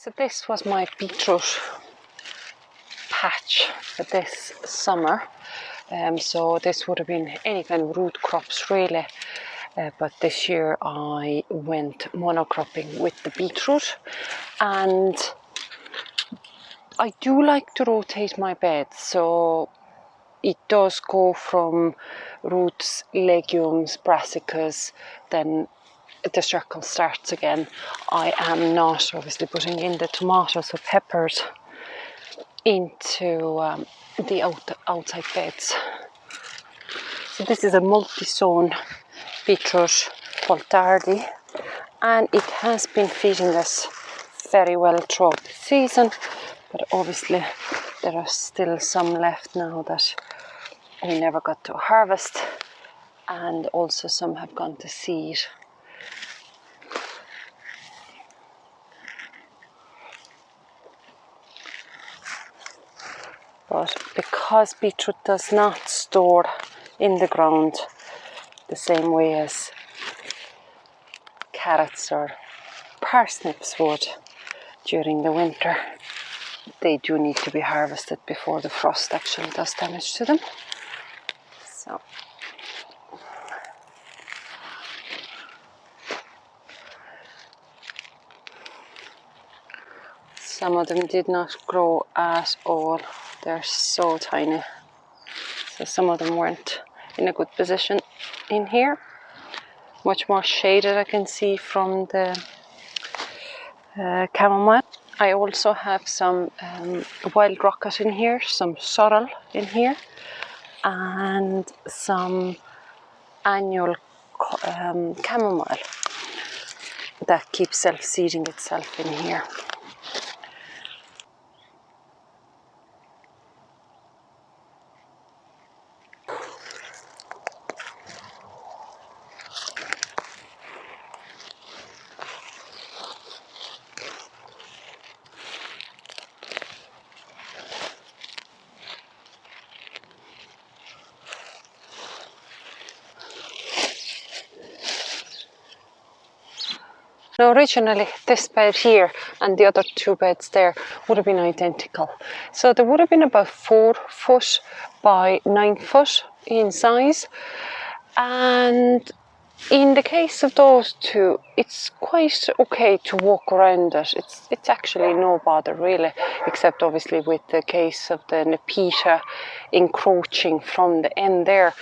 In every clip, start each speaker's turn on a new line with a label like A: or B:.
A: So this was my beetroot patch for this summer. So this would have been any kind of root crops really. But this year I went monocropping with the beetroot, and I do like to rotate my beds, so it does go from roots, legumes, brassicas, then the circle starts again. I am not obviously putting in the tomatoes or peppers into the outside beds. So this is a multi-sown beetroot called Dardy, and it has been feeding us very well throughout the season, but obviously there are still some left now that we never got to harvest, and also some have gone to seed. But because beetroot does not store in the ground the same way as carrots or parsnips would during the winter, they do need to be harvested before the frost actually does damage to them. So some of them did not grow at all. They're so tiny. So some of them weren't in a good position in here. Much more shaded I can see from the chamomile. I also have some wild rocket in here, some sorrel in here, and some annual chamomile that keeps self-seeding itself in here. Now originally this bed here and the other two beds there would have been identical. So they would have been about 4 foot by 9 foot in size, and in the case of those two, it's quite okay to walk around it. It's actually no bother really, except obviously with the case of the Nepeta encroaching from the end there.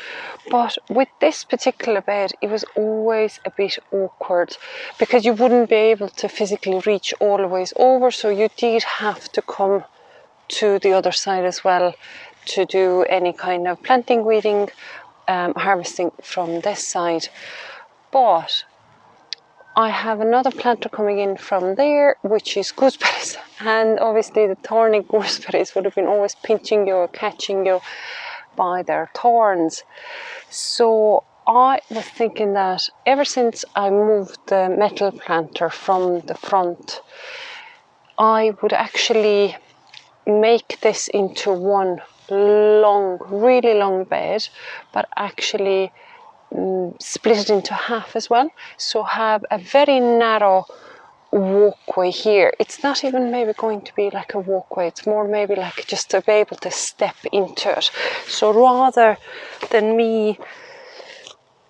A: But with this particular bed, it was always a bit awkward because you wouldn't be able to physically reach all the ways over, so you did have to come to the other side as well to do any kind of planting, weeding, harvesting from this side. But I have another planter coming in from there, which is gooseberries, and obviously the thorny gooseberries would have been always pinching you or catching you by their thorns. So I was thinking that ever since I moved the metal planter from the front, I would actually make this into one long, really long bed, but actually split it into half as well, so have a very narrow walkway here. It's not even maybe going to be like a walkway, it's more maybe like just to be able to step into it. So rather than me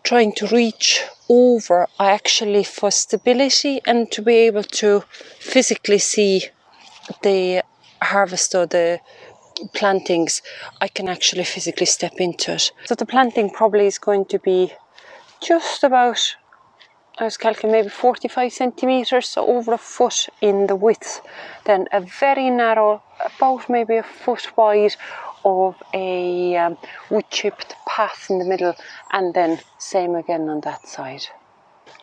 A: trying to reach over, I actually, for stability and to be able to physically see the harvest or the plantings, I can actually physically step into it. So the planting probably is going to be just about, I was calculating, maybe 45 centimeters, so over a foot in the width. Then a very narrow, about maybe a foot wide, of a wood chipped path in the middle, and then same again on that side.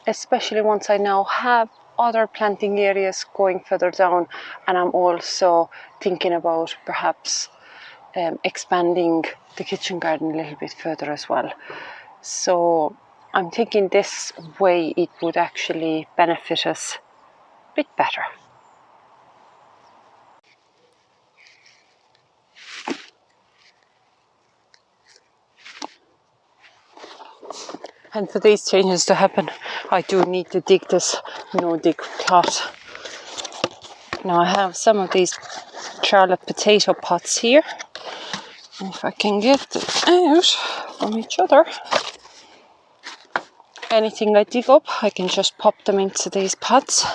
A: Especially once I now have other planting areas going further down, and I'm also thinking about perhaps expanding the kitchen garden a little bit further as well. So I'm thinking this way it would actually benefit us a bit better. And for these changes to happen, I do need to dig this no-dig plot. Now I have some of these Charlotte potato pots here. If I can get them out from each other. Anything I dig up, I can just pop them into these pots.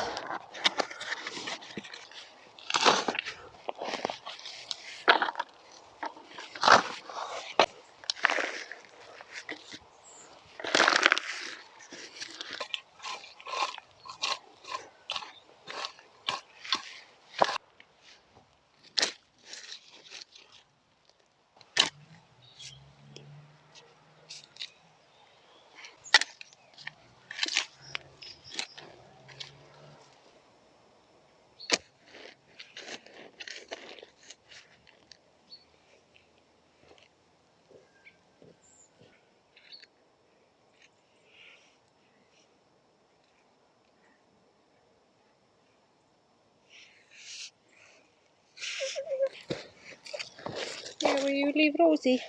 A: Where will you leave Rosie?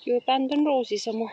A: You abandoned Rosie somewhere.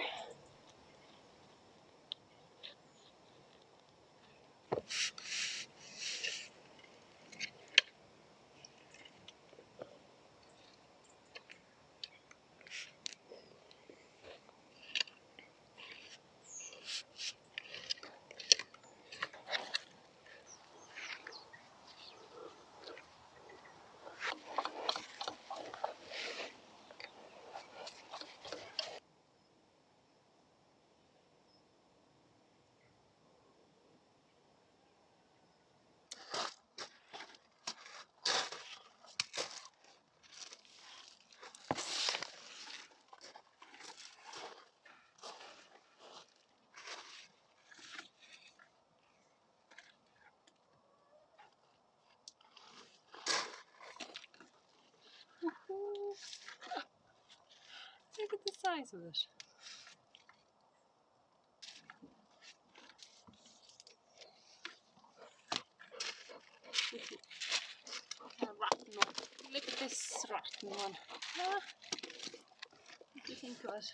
A: Look at the size of it. A rotten one. Look at this rotten one. Ah, what do you think of it?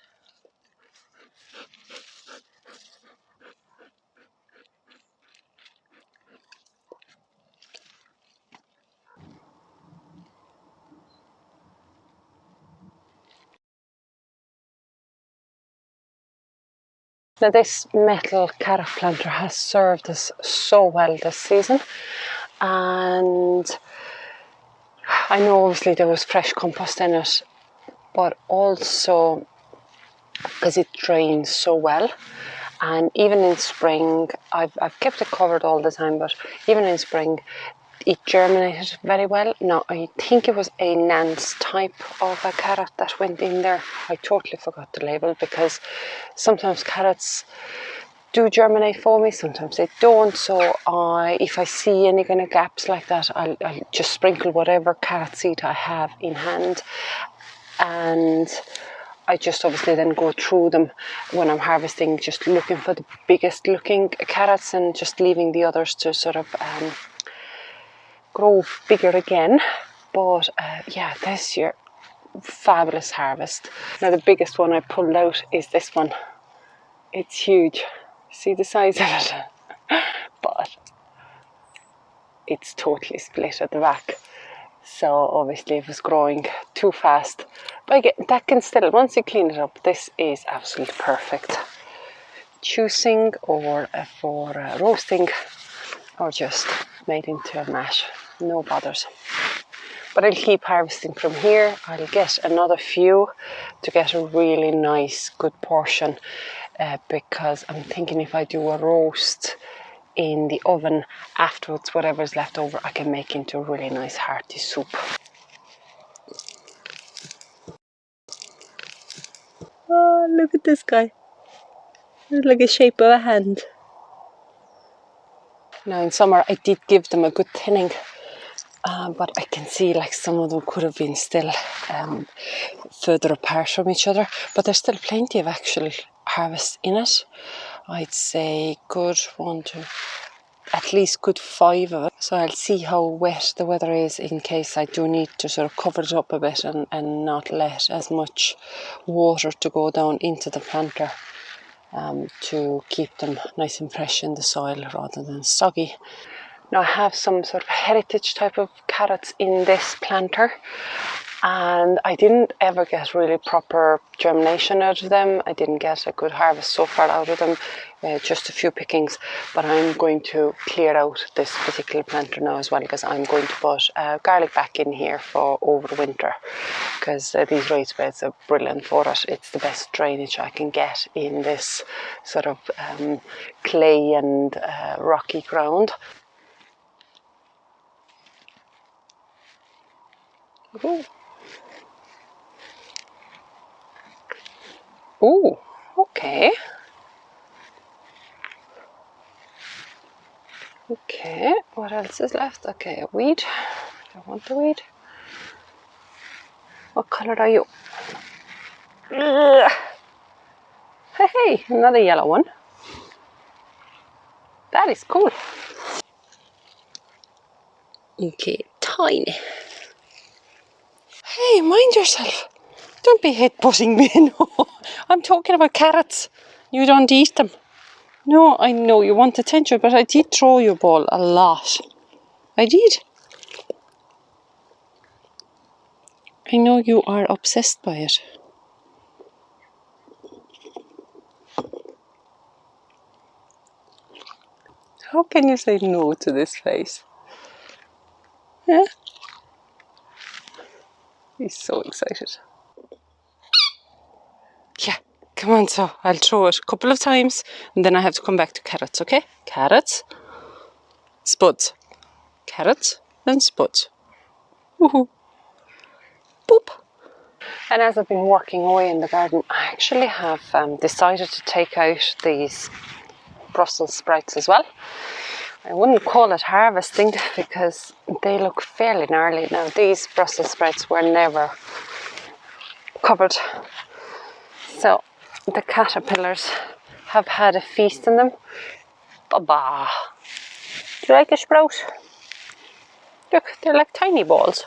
A: Now this metal carrot planter has served us so well this season, and I know obviously there was fresh compost in it, but also because it drains so well. And even in spring, I've kept it covered all the time, but even in spring it germinated very well. Now I think it was a Nance type of a carrot that went in there. I totally forgot the label, because sometimes carrots do germinate for me, sometimes they don't. So if I see any kind of gaps like that, I'll just sprinkle whatever carrot seed I have in hand, and I just obviously then go through them when I'm harvesting, just looking for the biggest looking carrots and just leaving the others to sort of grow bigger again. But yeah, this year, fabulous harvest. Now the biggest one I pulled out is this one. It's huge. See the size of it? But it's totally split at the back. So obviously it was growing too fast. But again, that can still, once you clean it up, this is absolutely perfect. Juicing or for roasting, or just made into a mash. No bothers. But I'll keep harvesting from here. I'll get another few to get a really nice, good portion, because I'm thinking if I do a roast in the oven afterwards, whatever's left over, I can make into a really nice hearty soup. Oh, look at this guy. It's like a shape of a hand. Now in summer I did give them a good thinning, but I can see like some of them could have been still further apart from each other, but there's still plenty of actual harvest in it. I'd say good at least good 5 of it. So I'll see how wet the weather is in case I do need to sort of cover it up a bit and not let as much water to go down into the planter, to keep them nice and fresh in the soil rather than soggy. Now I have some sort of heritage type of carrots in this planter, and I didn't ever get really proper germination out of them. I didn't get a good harvest so far out of them, just a few pickings. But I'm going to clear out this particular planter now as well, because I'm going to put garlic back in here for over the winter, because these raised beds are brilliant for it. It's the best drainage I can get in this sort of clay and rocky ground. Ooh. Ooh, okay. Okay, what else is left? Okay, a weed. I don't want the weed. What colour are you? Ugh. Hey, another yellow one. That is cool. Okay, tiny. Hey, mind yourself. Don't be head-butting me, no. I'm talking about carrots. You don't eat them. No, I know you want attention, but I did throw your ball a lot. I did. I know you are obsessed by it. How can you say no to this face? Yeah? He's so excited. Yeah, come on, so I'll throw it a couple of times and then I have to come back to carrots, okay? Carrots, spuds. Carrots and spuds. Woohoo. Boop. And as I've been working away in the garden, I actually have decided to take out these Brussels sprouts as well. I wouldn't call it harvesting because they look fairly gnarly. Now, these Brussels sprouts were never covered, so the caterpillars have had a feast on them. Baba! Do you like a sprout? Look, they're like tiny balls.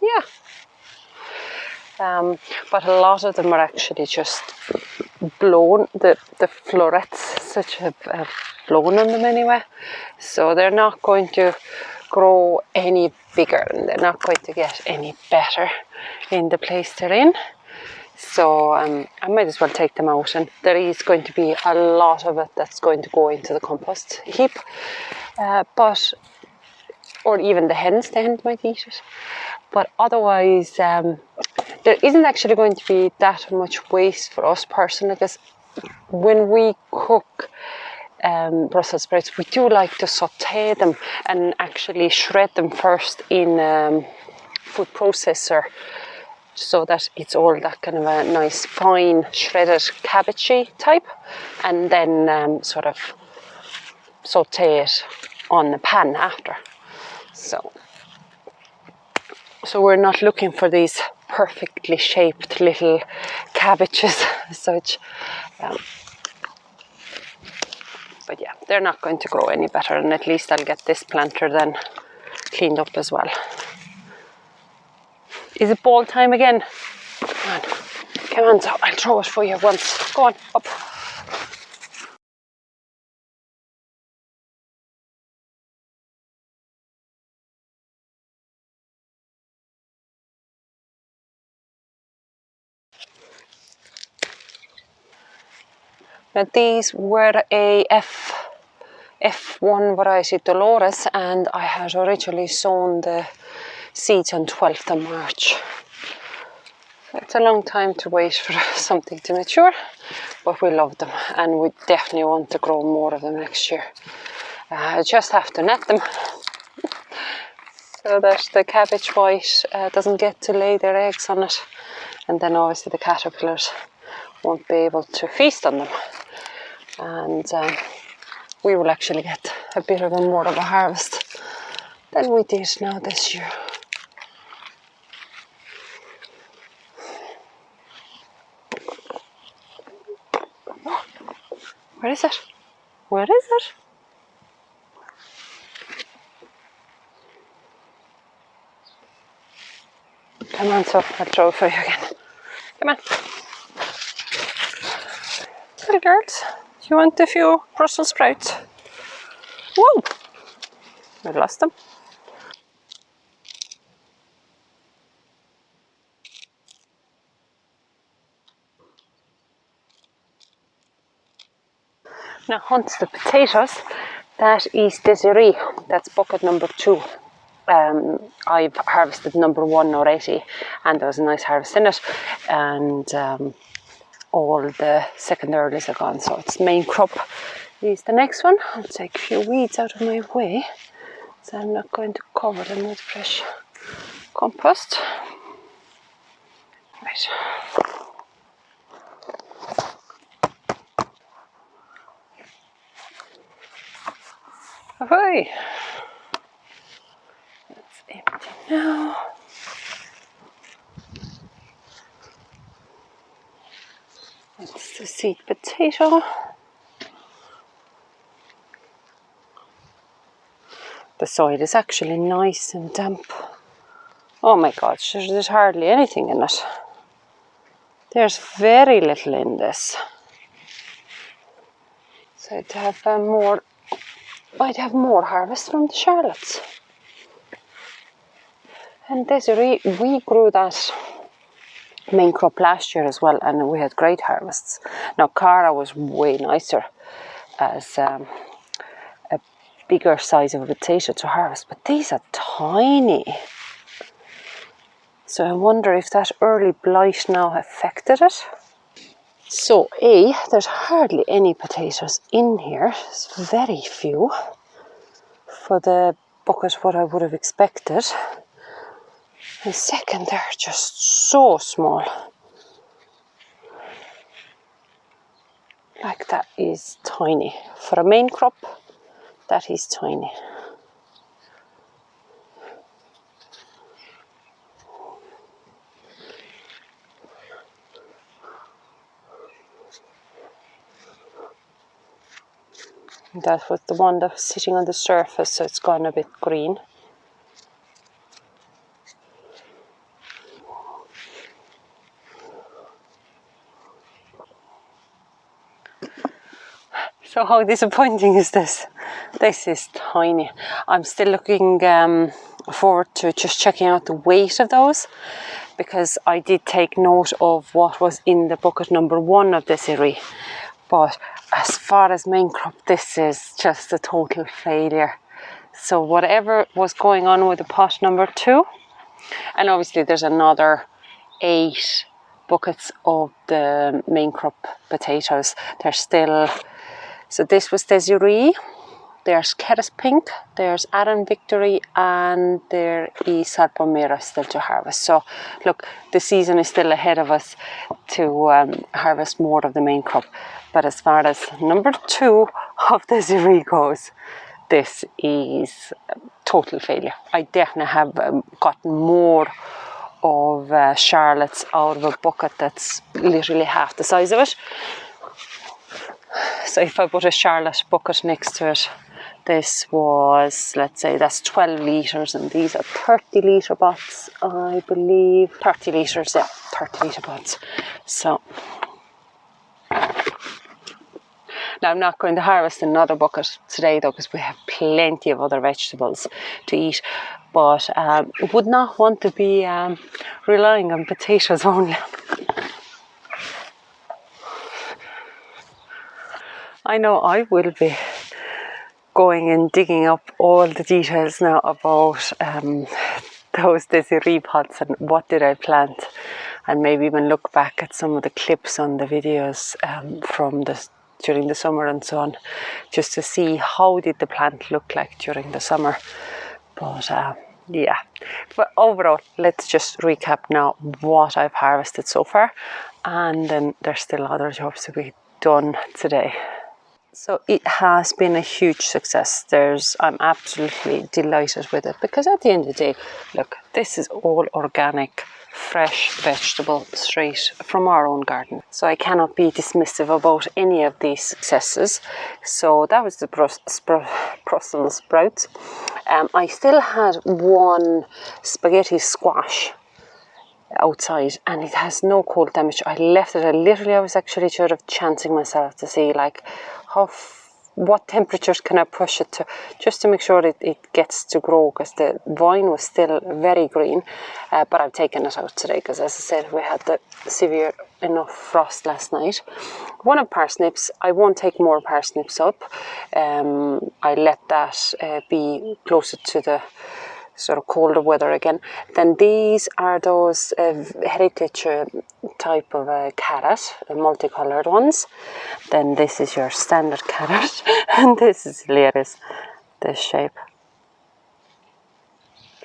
A: Yeah. But a lot of them are actually just blown. The florets such have blown on them anyway, so they're not going to grow any bigger and they're not going to get any better in the place they're in. So I might as well take them out, and there is going to be a lot of it that's going to go into the compost heap, or even the hens might eat it. But otherwise, there isn't actually going to be that much waste for us personally, because when we cook Brussels sprouts, we do like to saute them and actually shred them first in food processor, so that it's all that kind of a nice fine shredded cabbagey type, and then sort of saute it on the pan after. So we're not looking for these perfectly shaped little cabbages as such. But yeah, they're not going to grow any better, and at least I'll get this planter then cleaned up as well. Is it ball time again? Come on, so I'll throw it for you once. Go on, up. Now these were a F1 variety Dolores, and I had originally sown the seeds on 12th of March. It's a long time to wait for something to mature, but we love them and we definitely want to grow more of them next year. I just have to net them so that the cabbage white doesn't get to lay their eggs on it, and then obviously the caterpillars won't be able to feast on them, and we will actually get a bit of more of a harvest than we did now this year. Where is it? Where is it? Come on, so I'll throw it for you again. Come on. Little girls, do you want a few Brussels sprouts? Whoa! I lost them. Now onto the potatoes. That is Desiree. That's bucket number 2. I've harvested number 1 already, and there was a nice harvest in it, and all the secondaries are gone, so it's main crop is the next one. I'll take a few weeds out of my way, so I'm not going to cover them with fresh compost. Right. Ahoy! That's empty now. That's the seed potato. The soil is actually nice and damp. Oh my god, there's hardly anything in it. There's very little in this. So to have I'd have more harvest from the Charlottes. And Desiree, we grew that main crop last year as well, and we had great harvests. Now Cara was way nicer as a bigger size of a potato to harvest, but these are tiny. So I wonder if that early blight now affected it. So there's hardly any potatoes in here. There's very few for the bucket what I would have expected. And second, they're just so small. Like that is tiny. For a main crop, that is tiny. That was the one that was sitting on the surface, so it's gone a bit green. So how disappointing is this? This is tiny. I'm still looking forward to just checking out the weight of those, because I did take note of what was in the bucket number 1 of Desiree. But as far as main crop, this is just a total failure. So whatever was going on with the pot number 2, and obviously there's another 8 buckets of the main crop potatoes. They're still, so this was Desiree, there's Keris Pink, there's Aran Victory, and there is Sarpomira still to harvest. So look, the season is still ahead of us to harvest more of the main crop. But as far as number 2 of Desiree goes, this is a total failure. I definitely have gotten more of Charlottes out of a bucket that's literally half the size of it. So if I put a Charlotte bucket next to it, this was, let's say that's 12 litres, and these are 30 litre pots, I believe. 30 litres, yeah, 30 litre pots. So now I'm not going to harvest another bucket today though, because we have plenty of other vegetables to eat. But would not want to be relying on potatoes only. I know I will be going and digging up all the details now about those Desiree pots and what did I plant, and maybe even look back at some of the clips on the videos from during the summer and so on, just to see how did the plant look like during the summer. But yeah, but overall, let's just recap now what I've harvested so far, and then there's still other jobs to be done today. So it has been a huge success. I'm absolutely delighted with it, because at the end of the day, look, this is all organic, fresh vegetable straight from our own garden. So I cannot be dismissive about any of these successes. So that was the Brussels sprouts. I still had one spaghetti squash outside, and it has no cold damage. I left it. I was actually sort of chancing myself to see like how what temperatures can I push it to, just to make sure it gets to grow, because the vine was still very green, but I've taken it out today because, as I said, we had the severe enough frost last night. One of parsnips, I won't take more parsnips up. I let that be closer to the sort of colder weather again. Then these are those heritage type of carrot, multicolored ones. Then this is your standard carrot, and this is hilarious, this shape.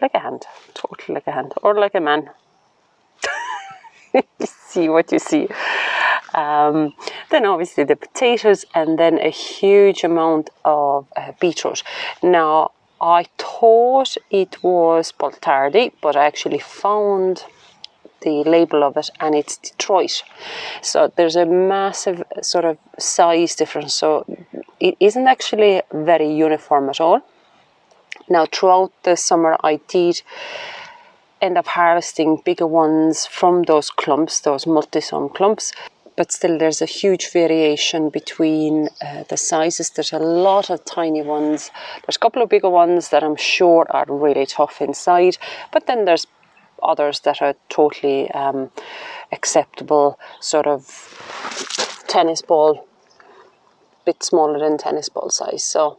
A: Like a hand, totally like a hand, or like a man. You see what you see. Then obviously the potatoes, and then a huge amount of beetroot. Now, I thought it was Baltardi, but I actually found the label of it, and it's Detroit. So there's a massive sort of size difference. So it isn't actually very uniform at all. Now, throughout the summer, I did end up harvesting bigger ones from those clumps, those multi-some clumps. But still, there's a huge variation between the sizes. There's a lot of tiny ones. There's a couple of bigger ones that I'm sure are really tough inside. But then there's others that are totally acceptable, sort of tennis ball, bit smaller than tennis ball size. So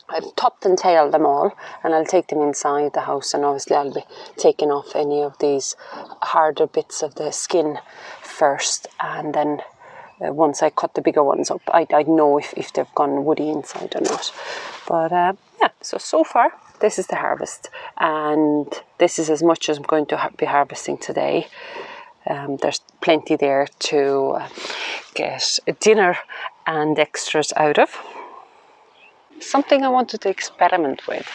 A: I've topped and tailed them all, and I'll take them inside the house, and obviously I'll be taking off any of these harder bits of the skin first, and then once I cut the bigger ones up, I'd know if they've gone woody inside or not. But yeah, so far this is the harvest, and this is as much as I'm going to be harvesting today. There's plenty there to get dinner and extras out of. Something I wanted to experiment with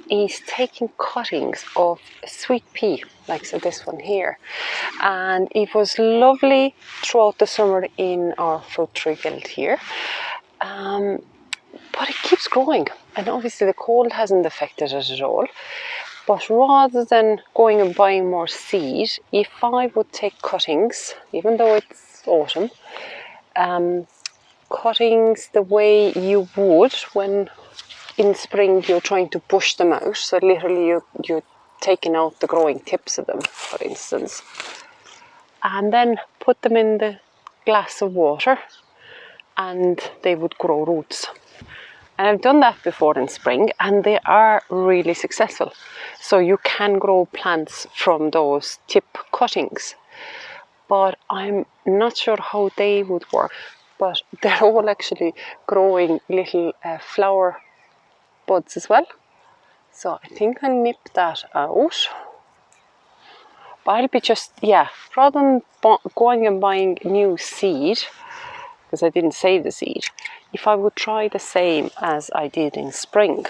A: is taking cuttings of sweet pea, like so this one here. And it was lovely throughout the summer in our fruit tree field here. But it keeps growing, and obviously the cold hasn't affected it at all. But rather than going and buying more seed, if I would take cuttings, even though it's autumn, cuttings the way you would when in spring you're trying to push them out. So literally you're taking out the growing tips of them, for instance, and then put them in the glass of water, and they would grow roots. And I've done that before in spring, and they are really successful. So you can grow plants from those tip cuttings, but I'm not sure how they would work. But they're all actually growing little flower buds as well. So I think I'll nip that out. But I'll be just, yeah, rather than going and buying new seed, because I didn't save the seed, if I would try the same as I did in spring,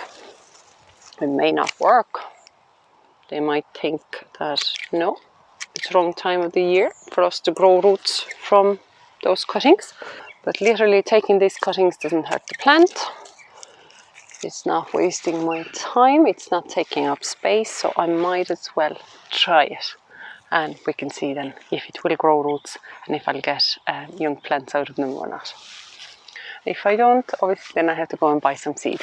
A: it may not work. They might think that, no, it's the wrong time of the year for us to grow roots from those cuttings. But literally taking these cuttings doesn't hurt the plant. It's not wasting my time. It's not taking up space. So I might as well try it. And we can see then if it will grow roots and if I'll get young plants out of them or not. If I don't, obviously then I have to go and buy some seed.